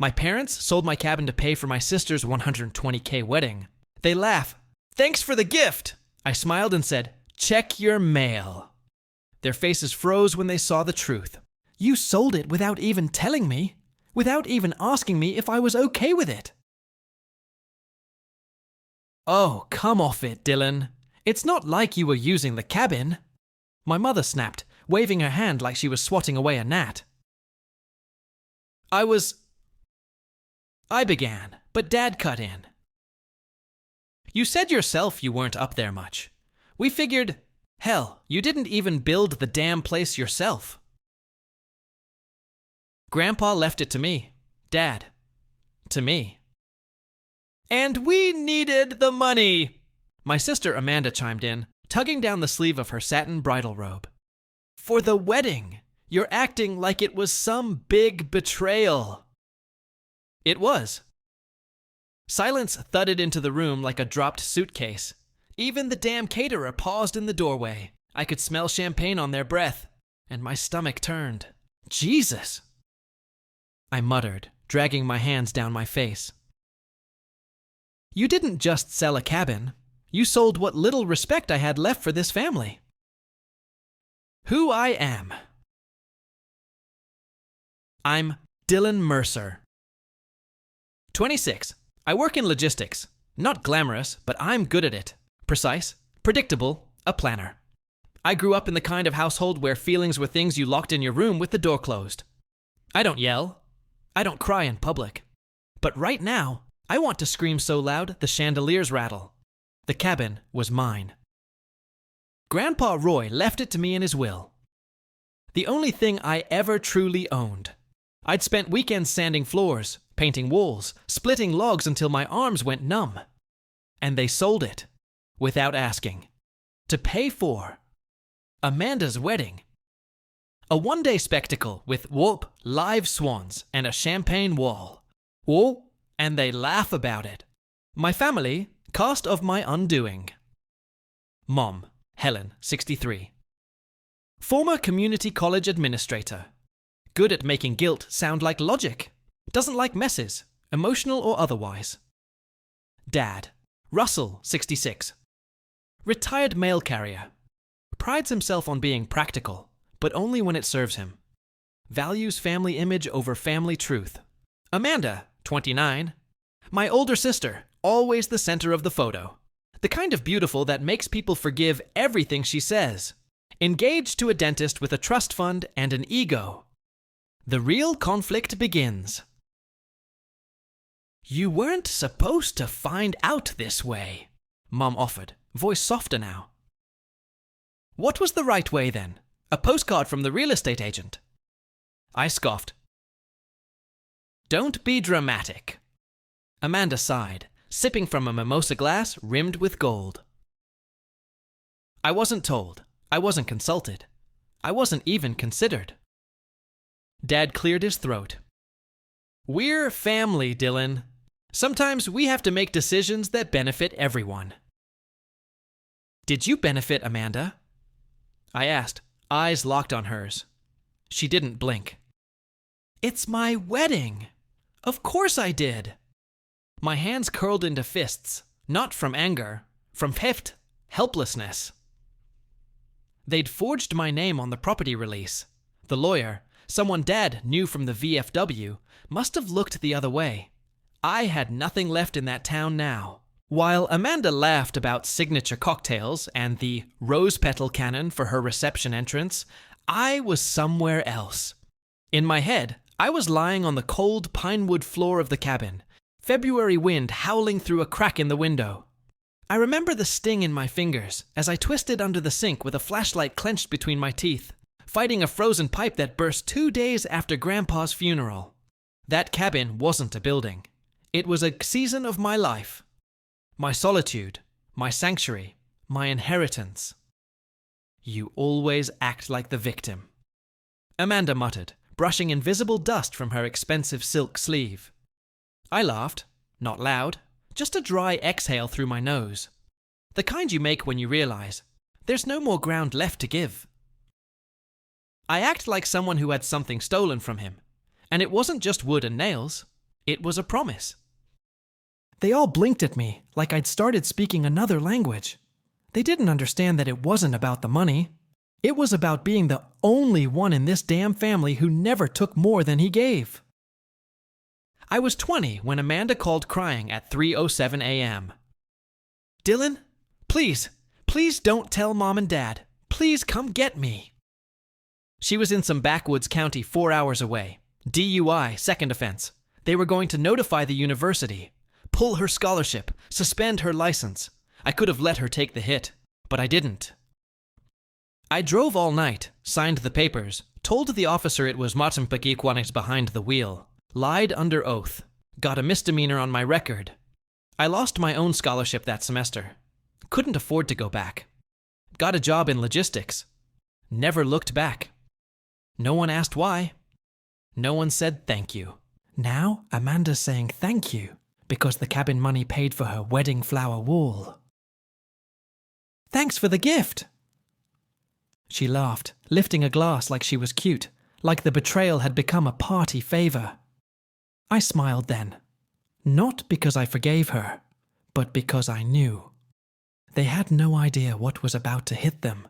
My parents sold my cabin to pay for my sister's $120K wedding. They laugh. "Thanks for the gift!" I smiled and said, "Check your mail." Their faces froze when they saw the truth. "You sold it without even telling me, without even asking me if I was okay with it." "Oh, come off it, Dylan. It's not like you were using the cabin." My mother snapped, waving her hand like she was swatting away a gnat. I began, but Dad cut in. "You said yourself you weren't up there much. We figured, hell, you didn't even build the damn place yourself." Grandpa left it to me. Dad. To me. "And we needed the money," my sister Amanda chimed in, tugging down the sleeve of her satin bridal robe. "For the wedding. You're acting like it was some big betrayal." It was. Silence thudded into the room like a dropped suitcase. Even the damn caterer paused in the doorway. I could smell champagne on their breath, and my stomach turned. "Jesus!" I muttered, dragging my hands down my face. "You didn't just sell a cabin. You sold what little respect I had left for this family." Who I am. I'm Dylan Mercer. 26. I work in logistics. Not glamorous, but I'm good at it. Precise, predictable, a planner. I grew up in the kind of household where feelings were things you locked in your room with the door closed. I don't yell. I don't cry in public. But right now, I want to scream so loud the chandeliers rattle. The cabin was mine. Grandpa Roy left it to me in his will. The only thing I ever truly owned. I'd spent weekends sanding floors, painting walls, splitting logs until my arms went numb. And they sold it, without asking, to pay for Amanda's wedding. A one-day spectacle with whoop, live swans, and a champagne wall. Whoa, and they laugh about it. My family, cast of my undoing. Mom, Helen, 63. Former community college administrator. Good at making guilt sound like logic. Doesn't like messes, emotional or otherwise. Dad, Russell, 66. Retired mail carrier. Prides himself on being practical, but only when it serves him. Values family image over family truth. Amanda, 29. My older sister, always the center of the photo. The kind of beautiful that makes people forgive everything she says. Engaged to a dentist with a trust fund and an ego. The real conflict begins. You weren't supposed to find out this way, Mom offered, voice softer now. What was the right way then? A postcard from the real estate agent? I scoffed. Don't be dramatic. Amanda sighed, sipping from a mimosa glass rimmed with gold. I wasn't told. I wasn't consulted. I wasn't even considered. Dad cleared his throat. We're family, Dylan. Sometimes we have to make decisions that benefit everyone. Did you benefit Amanda? I asked, eyes locked on hers. She didn't blink. It's my wedding. Of course I did. My hands curled into fists, not from anger, from helplessness. They'd forged my name on the property release. The lawyer, someone Dad knew from the VFW, must have looked the other way. I had nothing left in that town now. While Amanda laughed about signature cocktails and the rose petal cannon for her reception entrance, I was somewhere else. In my head, I was lying on the cold pinewood floor of the cabin, February wind howling through a crack in the window. I remember the sting in my fingers as I twisted under the sink with a flashlight clenched between my teeth, fighting a frozen pipe that burst 2 days after Grandpa's funeral. That cabin wasn't a building. It was a season of my life. My solitude, my sanctuary, my inheritance. You always act like the victim, Amanda muttered, brushing invisible dust from her expensive silk sleeve. I laughed, not loud, just a dry exhale through my nose. The kind you make when you realize there's no more ground left to give. I act like someone who had something stolen from him, and it wasn't just wood and nails. It was a promise. They all blinked at me like I'd started speaking another language. They didn't understand that it wasn't about the money. It was about being the only one in this damn family who never took more than he gave. I was 20 when Amanda called crying at 3:07 a.m. "Dylan, please don't tell Mom and Dad. Please come get me." She was in some backwoods county 4 hours away. DUI, second offense. They were going to notify the university, pull her scholarship, suspend her license. I could have let her take the hit, but I didn't. I drove all night, signed the papers, told the officer it was Matampikiquanix behind the wheel, lied under oath, got a misdemeanor on my record. I lost my own scholarship that semester. Couldn't afford to go back. Got a job in logistics. Never looked back. No one asked why. No one said thank you. Now Amanda's saying thank you because the cabin money paid for her wedding flower wall. Thanks for the gift. She laughed, lifting a glass like she was cute, like the betrayal had become a party favor. I smiled then, not because I forgave her, but because I knew. They had no idea what was about to hit them.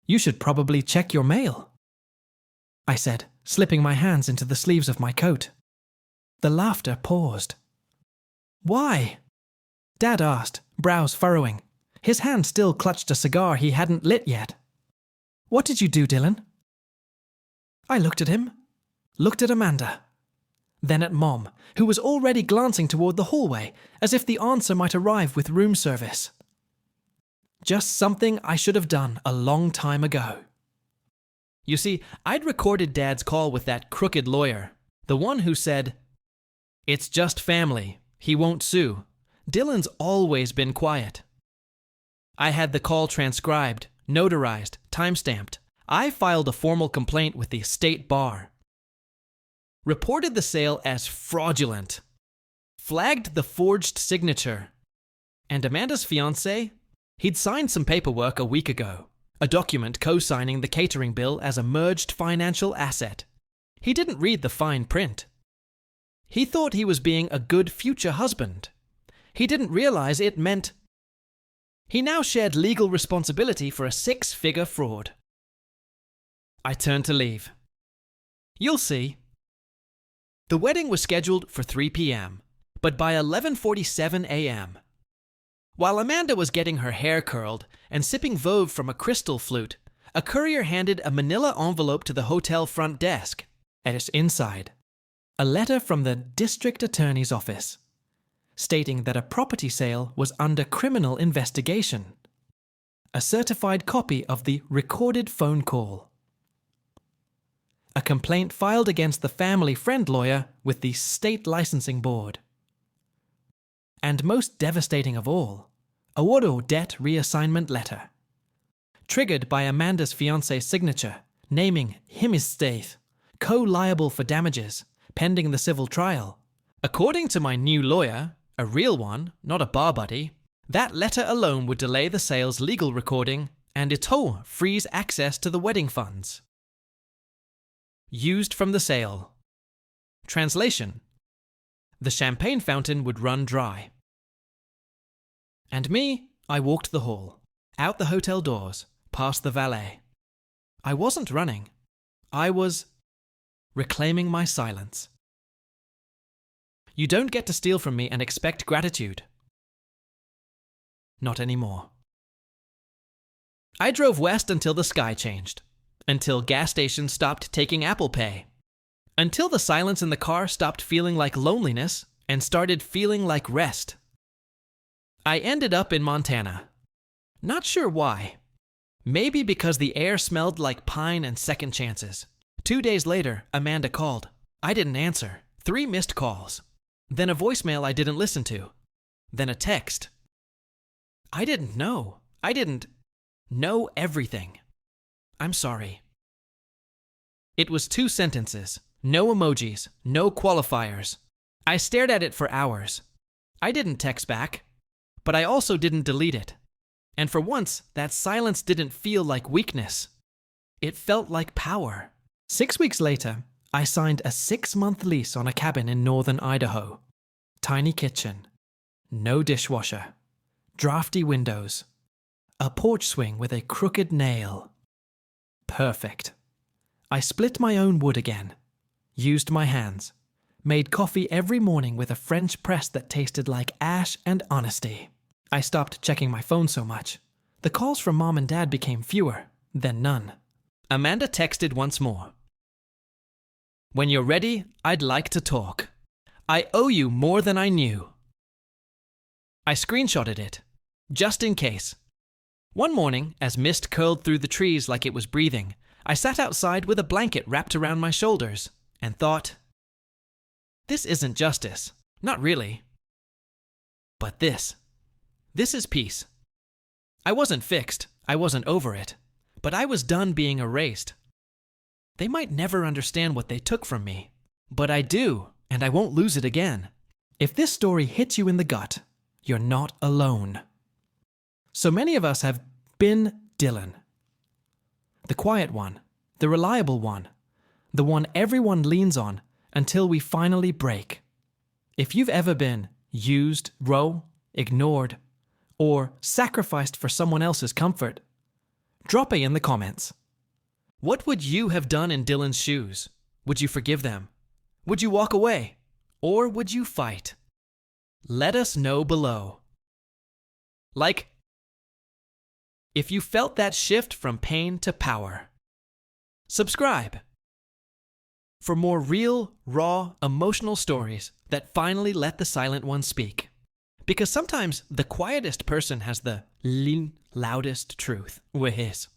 You should probably check your mail, I said, slipping my hands into the sleeves of my coat. The laughter paused. Why? Dad asked, brows furrowing. His hand still clutched a cigar he hadn't lit yet. What did you do, Dylan? I looked at him, looked at Amanda, then at Mom, who was already glancing toward the hallway, as if the answer might arrive with room service. Just something I should have done a long time ago. You see, I'd recorded Dad's call with that crooked lawyer, the one who said, "It's just family. He won't sue. Dylan's always been quiet." I had the call transcribed, notarized, timestamped. I filed a formal complaint with the state bar. Reported the sale as fraudulent. Flagged the forged signature. And Amanda's fiancé? He'd signed some paperwork a week ago. A document co-signing the catering bill as a merged financial asset. He didn't read the fine print. He thought he was being a good future husband. He didn't realize it meant he now shared legal responsibility for a 6-figure fraud. I turned to leave. You'll see. The wedding was scheduled for 3 p.m., but by 11:47 a.m., while Amanda was getting her hair curled and sipping Veuve from a crystal flute, a courier handed a manila envelope to the hotel front desk. At its inside, a letter from the district attorney's office, stating that a property sale was under criminal investigation. A certified copy of the recorded phone call. A complaint filed against the family friend lawyer with the state licensing board. And most devastating of all, a Wado debt reassignment letter. Triggered by Amanda's fiancé's signature, naming him as state, co-liable for damages, pending the civil trial. According to my new lawyer, a real one, not a bar buddy, that letter alone would delay the sale's legal recording and ito freeze access to the wedding funds. Used from the sale. Translation: the champagne fountain would run dry. And me, I walked the hall, out the hotel doors, past the valet. I wasn't running. I was reclaiming my silence. You don't get to steal from me and expect gratitude. Not anymore. I drove west until the sky changed. Until gas stations stopped taking Apple Pay. Until the silence in the car stopped feeling like loneliness and started feeling like rest. I ended up in Montana. Not sure why. Maybe because the air smelled like pine and second chances. 2 days later, Amanda called. I didn't answer. 3 missed calls. Then a voicemail I didn't listen to. Then a text. I didn't know. I didn't know everything. I'm sorry. It was 2 sentences. No emojis. No qualifiers. I stared at it for hours. I didn't text back. But I also didn't delete it. And for once, that silence didn't feel like weakness. It felt like power. 6 weeks later, I signed a 6-month lease on a cabin in northern Idaho. Tiny kitchen, no dishwasher, drafty windows, a porch swing with a crooked nail. Perfect. I split my own wood again, used my hands, made coffee every morning with a French press that tasted like ash and honesty. I stopped checking my phone so much. The calls from Mom and Dad became fewer, then none. Amanda texted once more. When you're ready, I'd like to talk. I owe you more than I knew. I screenshotted it, just in case. One morning, as mist curled through the trees like it was breathing, I sat outside with a blanket wrapped around my shoulders and thought, this isn't justice, not really. But this is peace. I wasn't fixed, I wasn't over it, but I was done being erased. They might never understand what they took from me, but I do, and I won't lose it again. If this story hits you in the gut, you're not alone. So many of us have been Dylan. The quiet one, the reliable one, the one everyone leans on until we finally break. If you've ever been used, ignored, or sacrificed for someone else's comfort, drop it in the comments. What would you have done in Dylan's shoes? Would you forgive them? Would you walk away? Or would you fight? Let us know below. Like, if you felt that shift from pain to power. Subscribe for more real, raw, emotional stories that finally let the silent one speak. Because sometimes the quietest person has the loudest truth. We're his.